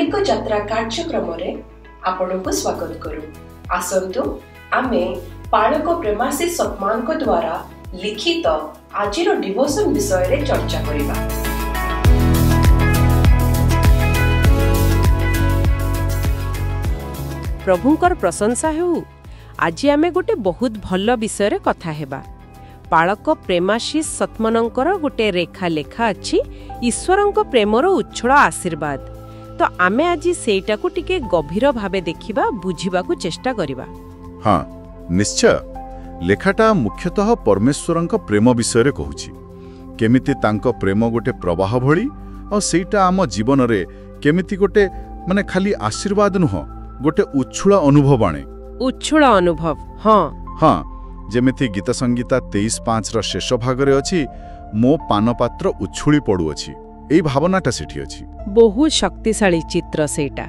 धार्मिक यात्रा कार्यक्रम रे आपनको स्वागत करू। आसंतु आमे पालक प्रेमाशीष सतमान को द्वारा लिखित आजिर डिवोशन विषय रे चर्चा करिबा। प्रभुंकर प्रशंसा हेउ। आज आमे गोटे बहुत भल विषय रे कथा हेबा। पालक प्रेमाशीष सतमनंकर गोटे रेखा लेखा अछि ईश्वरंक प्रेमर उच्छल आशीर्वाद। तो आमे आज सेटा को टिके गभीर भावे देखिबा बुझिबा को चेष्टा करिबा। हाँ निश्चय। लेखाटा मुख्यतः परमेश्वरंक प्रेम विषय रे कहूछि। केमिति तांको प्रेम गोटे प्रवाह भଳି और सेटा आम जीवन रे केमिति गोटे माने खाली आशीर्वाद नुह गोटे उच्छुळ अनुभव आणे। उच्छुळ अनुभव हाँ हाँ जेमिति गीत संगीता 23:5 रो शेष भाग रे अछि मो पानपात्र उच्छुळी पडु अछि। एई भावनाटा सेठी अछि। बहुत शक्तिशाली चित्र सेटा।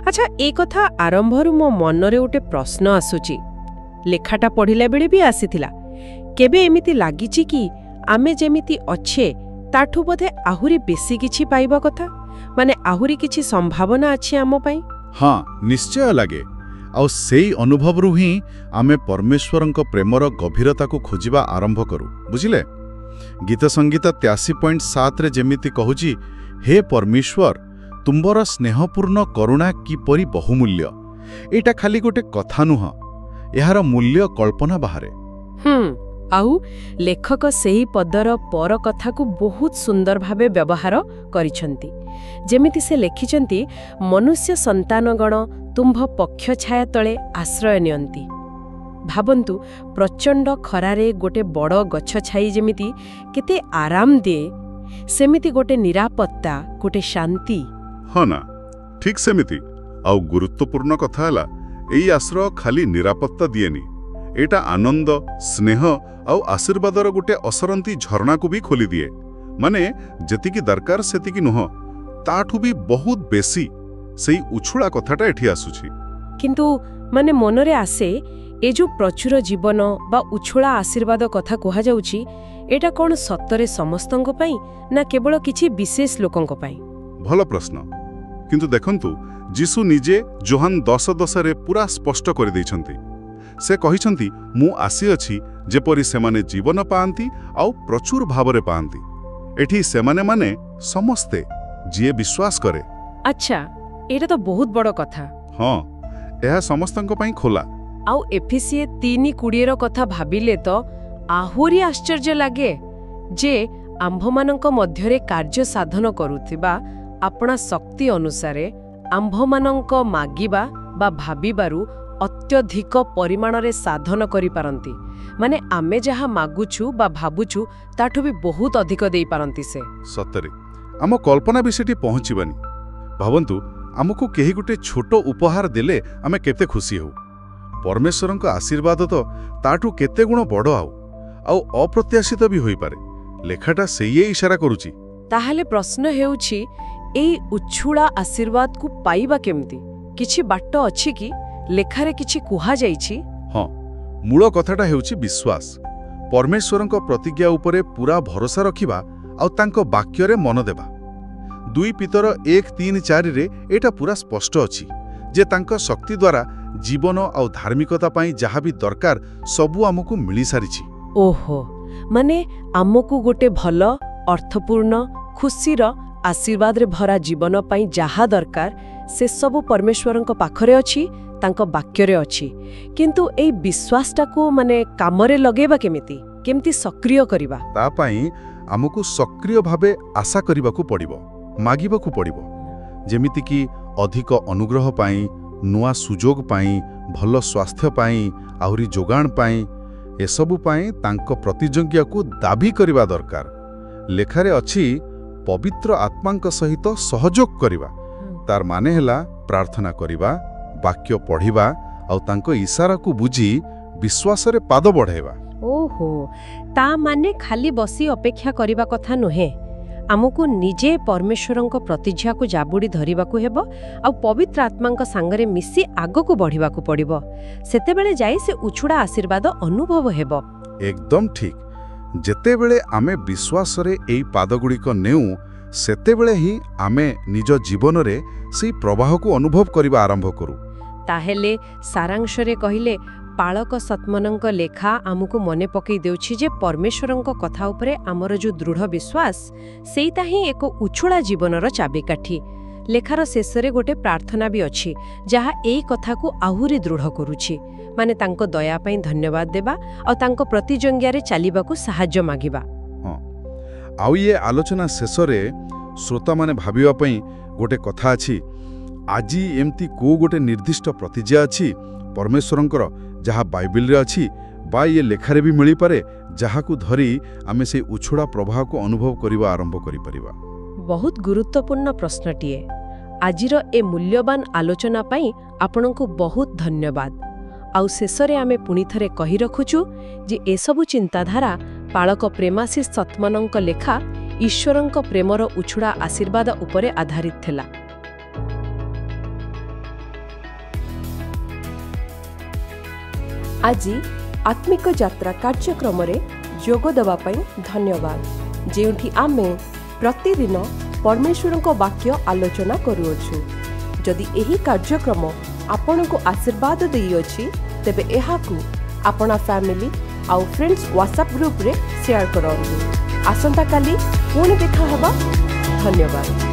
अच्छा ए कथा आरंभरु मो मन रे उठे प्रश्न आसुची। लेखाटा पढिला बेले भी आसीथिला। केबे एमिति लागिची कि आमे जेमिति अच्छे ताठु बोधे आहुरी बेसी किछि पाइबा कथा माने आहुरी किछि संभावना अछि आमो पई। हाँ निश्चय लागे। आउ सेई अनुभव रु ही आमे परमेश्वरंक प्रेमर गभीरता को खोजिबा आरंभ करू। बुझिले गीत संगीता 83.7 रे जेमिति कहूची हे परमेश्वर तुंबर स्नेहपूर्ण करुणा किपरि बहुमूल्य। एटा खाली गोटे कथा नुह एहार मूल्य कल्पना बाहरे। आउ लेखक सेही पदर पर कथा को बहुत सुंदर भावे व्यवहार करिसंती। जेमिति से लेखिचंती मनुष्य संतानगण तुम्भ पक्ष छाया तले आश्रय नियंती। भाबंतु प्रचंड खरारे गोटे बड़ गछ छाई जेमिति केते आराम दिए सेमिति गोटे निरापत्ता गोटे शांति। हाँ ना ठीक सेमिति। आउ गुरुत्वपूर्ण कथा हला एई आश्रय खाली निरापत्ता दिएनी एटा आनंद स्नेह आउ आशीर्वादर गोटे असरंती झरणा को भी खोली दिए। माने जेतिकी दरकार सेतिकी नुह ताठू भी बहुत बेसी सेई उछुळा कथाटा एठी आसुछि। किंतु माने मनरे आसे ए जो प्रचुर जीवन बा उछुळा आशीर्वाद कथा कहा जाउछि एटा कोन सत्तरे समस्तंक पई ना केवल किछि विशेष लोकंक पई। भल प्रश्न। किंतु देखंतु जीसु निजे जोहान 10:10 रे पूरा स्पष्ट कर दैछंती। से कहिछंती मु आसी अछि जेपरि सेमाने जीवन पाआंती आउ प्रचुर भावरे पाआंती। एठी सेमाने माने समस्ते जिए विश्वास करे। अच्छा एटा तो बहुत बड़ कथा। हाँ एहा समस्तंक पई खोला। आउ एफिसिए 3:20 रो कथा भाबिले तो आहुरी आश्चर्य लागे जे आंभमानंक मध्यरे कार्य साधन करूथिबा अपना शक्ति अनुसारे आंभमानंक मागिबा बा भाबिबारु अत्यधिक परिमाण रे साधन करि पारंती। माने आमे जहा मागुछु बा भाबुछु ताठु भी बहुत अधिक देई पारंती से। सतरे आम कल्पना विषयटी पहुँचीबानी। भावंतु आमको केही गोटे छोट उपहार देले आमे केते खुशी हो। परमेश्वरंक आशीर्वाद तो ताठू केते गुण बड़ आउ अप्रत्याशित भी होई पारे। लेखाटा सेये इशारा करूची। ताहाले प्रश्न हेउची एई उच्छुळा आशीर्वाद को पाइबा केमती किछि बाट अछि कि लेखारे किछि कुहा जाईछि। हाँ मूल कथाटा हेउची विश्वास। परमेश्वरंक प्रतिज्ञा उपरे पूरा भरोसा रखिबा आउ तांको वाक्य रे मन देबा। 2 पीतर 1:3-4 रे एटा पूरा स्पष्ट अछि जे तांको शक्ति द्वारा जीवन आउ धार्मिकता पाई जहा भी दरकार सबु आमको मिली सारिछि। ओहो माने आमको गोटे भल अर्थपूर्ण खुशीर आशीर्वाद रे भरा जीवन पाई जहा दरकार से सबु परमेश्वरंक पाखरे अछि तांको वाक्य रे अछि। किंतु एई विश्वासटा को माने कामरे लगेबा केमिति सक्रिय करिबा ता पाई आमको सक्रिय भावे आशा करिबाकू पड़िबो मागिबाकू पड़िबो। जेमिति कि अधिक अनुग्रह पाई नुआ सुजोग पाई भल स्वास्थ्य पाई आहुरी जोगाण पाई एसबु पाई तांको प्रतिज्ञा को दाबी करिबा दरकार। लेखारे अछि पवित्र आत्मांक सहित सहयोग करिबा। तार माने हैला प्रार्थना करिबा वाक्य पढ़िबा आउ तांको इशारा को बुझी विश्वास रे पाद बढ़ाइबा। ओहो ता माने खाली बसी अपेक्षा करिबा कथा नुहे। आमको निजे परमेश्वरंक प्रतिज्ञा को जाबुड़ी धरिबा को हेबो आ पवित्र आत्मांक सांगरे मिसी आगो को बढ़िबा को पड़िबो। सेतेबेले जाई से उछुड़ा आशीर्वाद अनुभव हेबो। एकदम ठीक। जेतेबेले आमे विश्वास रे एई पादगुड़ी को नेउ ସେତେବେଳେ ହିଁ ଆମେ ନିଜ ଜୀବନରେ ସେହି ପ୍ରବାହକୁ ଅନୁଭବ କରିବା ଆରମ୍ଭ କରୁ। ତାହେଲେ ସାରାଂଶରେ କହିଲେ ପାଳକ ସତ୍ମନଙ୍କ ଲେଖା ଆମକୁ ମନେ ପକାଇ ଦେଉଛି ଯେ ପରମେଶ୍ୱରଙ୍କ କଥା ଉପରେ ଆମର ଯେଉଁ ଦୃଢ଼ ବିଶ୍ୱାସ ସେଇଟା ହିଁ ଏକ ଉଛୁଳା ଜୀବନର ଚାବିକାଠି। ଲେଖାର ଶେଷରେ ଗୋଟେ ପ୍ରାର୍ଥନା ବି ଅଛି ଯାହା ଏଇ କଥାକୁ ଆହୁରି ଦୃଢ଼ କରୁଛି, ମାନେ ତାଙ୍କ ଦୟା ପାଇଁ ଧନ୍ୟବାଦ ଦେବା ଆଉ ତାଙ୍କ ପ୍ରତିଜଙ୍ଘାରେ ଚାଲିବାକୁ ସାହାଯ୍ୟ ମାଗିବା। ହଁ, ଆଉ ଇଏ ଆଲୋଚନା ଶେଷରେ ଶ୍ରୋତାମାନେ ଭାବିବା ପାଇଁ ଗୋଟେ କଥା ଅଛି। ଆଜି ଏମିତି କୋଉ ଗୋଟେ ନିର୍ଦ୍ଦିଷ୍ଟ ପ୍ରତିଜ୍ଞା ଅଛି ପରମେଶ୍ୱରଙ୍କର ଯାହା ବାଇବେଲରେ ଅଛି ବା ଇଏ ଲେଖାରେ ବି ମିଳିପାରେ, ଯାହାକୁ ଧରି ଆମେ ସେହି ଉଛୁଳା ପ୍ରବାହକୁ ଅନୁଭବ କରିବା ଆରମ୍ଭ କରିପାରିବା? ବହୁତ ଗୁରୁତ୍ୱପୂର୍ଣ୍ଣ ପ୍ରଶ୍ନଟିଏ। ଆଜିର ଏ ମୂଲ୍ୟବାନ ଆଲୋଚନା ପାଇଁ ଆପଣଙ୍କୁ ବହୁତ ଧନ୍ୟବାଦ। ଆଉ ଶେଷରେ ଆମେ ପୁଣି ଥରେ କହି ରଖୁଛୁ ଯେ ଏସବୁ ଚିନ୍ତାଧାରା ପାଳକ ପ୍ରେମାଶିଷ ସତ୍ମନଙ୍କ ଲେଖା ଈଶ୍ୱରଙ୍କ ପ୍ରେମର ଉଛୁଳା ଆଶୀର୍ବାଦ ଉପରେ ଆଧାରିତ ଥିଲା। ଆଜି ଆତ୍ମିକ ଯାତ୍ରା କାର୍ଯ୍ୟକ୍ରମରେ ଯୋଗ ଦେବା ପାଇଁ ଧନ୍ୟବାଦ, ଯେଉଁଠି ଆମେ ପ୍ରତିଦିନ ପରମେଶ୍ୱରଙ୍କ ବାକ୍ୟ ଆଲୋଚନା କରୁଅଛୁ। ଯଦି ଏହି କାର୍ଯ୍ୟକ୍ରମ ଆପଣଙ୍କୁ ଆଶୀର୍ବାଦ ଦେଇଅଛି ତେବେ ଏହାକୁ ଆପଣ ଫ୍ୟାମିଲି ଆଉ ଫ୍ରେଣ୍ଡସ୍ ହ୍ୱାଟ୍ସଆପ୍ ଗ୍ରୁପରେ ସେୟାର କରନ୍ତୁ। ଆସନ୍ତାକାଲି ପୁଣି ଦେଖା ହେବା। ଧନ୍ୟବାଦ।